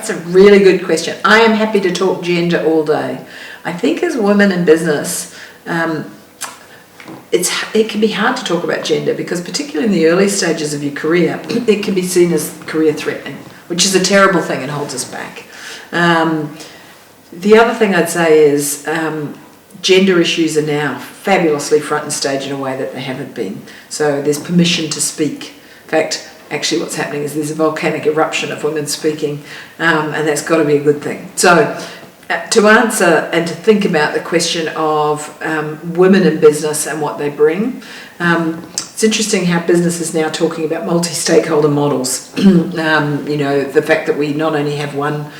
That's a really good question. I am happy to talk gender all day. I think as women in business, it can be hard to talk about gender because particularly in the early stages of your career, it can be seen as career threatening, which is a terrible thing and holds us back. The other thing I'd say is gender issues are now fabulously front and stage in a way that they haven't been. So there's permission to speak. In fact, actually what's happening is there's a volcanic eruption of women speaking, and that's got to be a good thing. So to answer and to think about the question of women in business and what they bring, it's interesting how business is now talking about multi-stakeholder models. The fact that we not only have one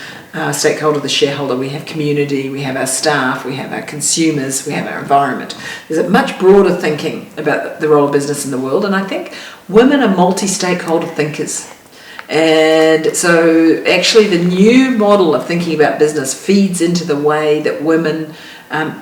stakeholder, the shareholder, we have community, we have our staff, we have our consumers, we have our environment. There's a much broader thinking about the role of business in the world, and I think women are multi-stakeholder thinkers. And so actually the new model of thinking about business feeds into the way that women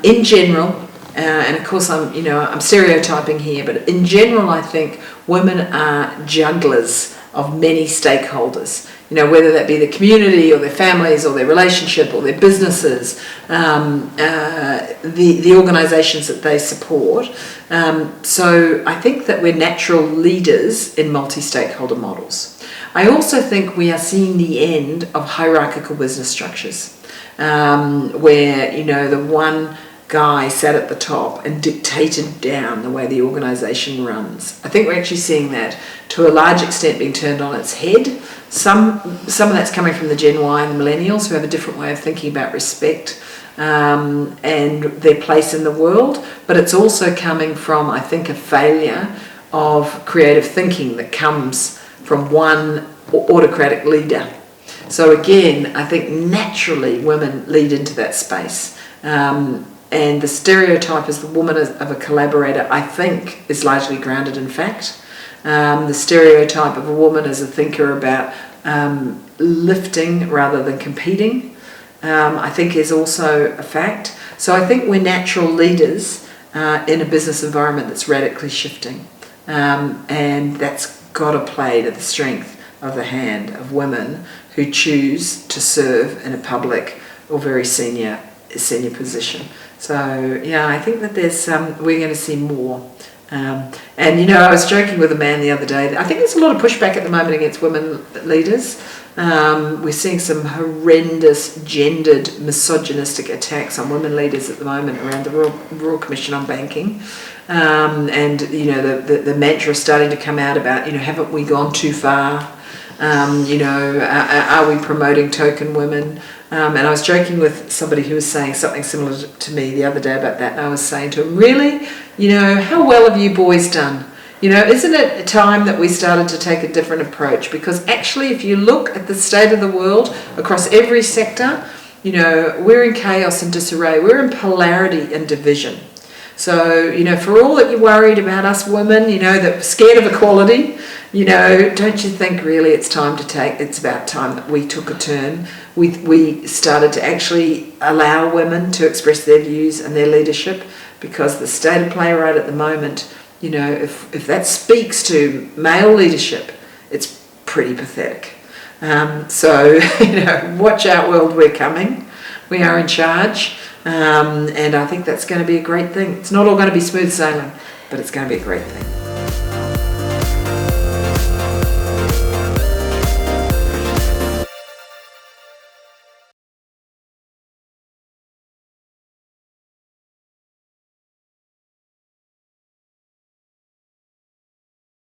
in general, and of course I'm stereotyping here, but in general I think women are jugglers of many stakeholders, whether that be the community or their families or their relationship or their businesses, the organisations that they support. So I think that we're natural leaders in multi-stakeholder models. I also think we are seeing the end of hierarchical business structures, where, the one guy sat at the top and dictated down the way the organisation runs. I think we're actually seeing that to a large extent being turned on its head. Some of that's coming from the Gen Y and the millennials who have a different way of thinking about respect and their place in the world, but it's also coming from, I think, a failure of creative thinking that comes from one autocratic leader. So again, I think naturally women lead into that space. And the stereotype as the woman of a collaborator, I think, is largely grounded in fact. The stereotype of a woman as a thinker about lifting rather than competing, I think is also a fact. So I think we're natural leaders in a business environment that's radically shifting. And that's got to play to the strength of the hand of women who choose to serve in a public or very senior position. So yeah, I think that there's we're going to see more. And I was joking with a man the other day. I think there's a lot of pushback at the moment against women leaders. We're seeing some horrendous gendered misogynistic attacks on women leaders at the moment around the Royal Commission on Banking. And the mantra is starting to come out about, haven't we gone too far? Are we promoting token women? And I was joking with somebody who was saying something similar to me the other day about that. And I was saying to him, really, how well have you boys done? Isn't it time that we started to take a different approach? Because actually, if you look at the state of the world across every sector, we're in chaos and disarray. We're in polarity and division. So, for all that you're worried about us women, that we're scared of equality, don't you think really it's about time that we took a turn. We started to actually allow women to express their views and their leadership, because the state of play right at the moment, if that speaks to male leadership, it's pretty pathetic. So, watch out world, we're coming. We are in charge. And I think that's going to be a great thing. It's not all going to be smooth sailing, but it's going to be a great thing.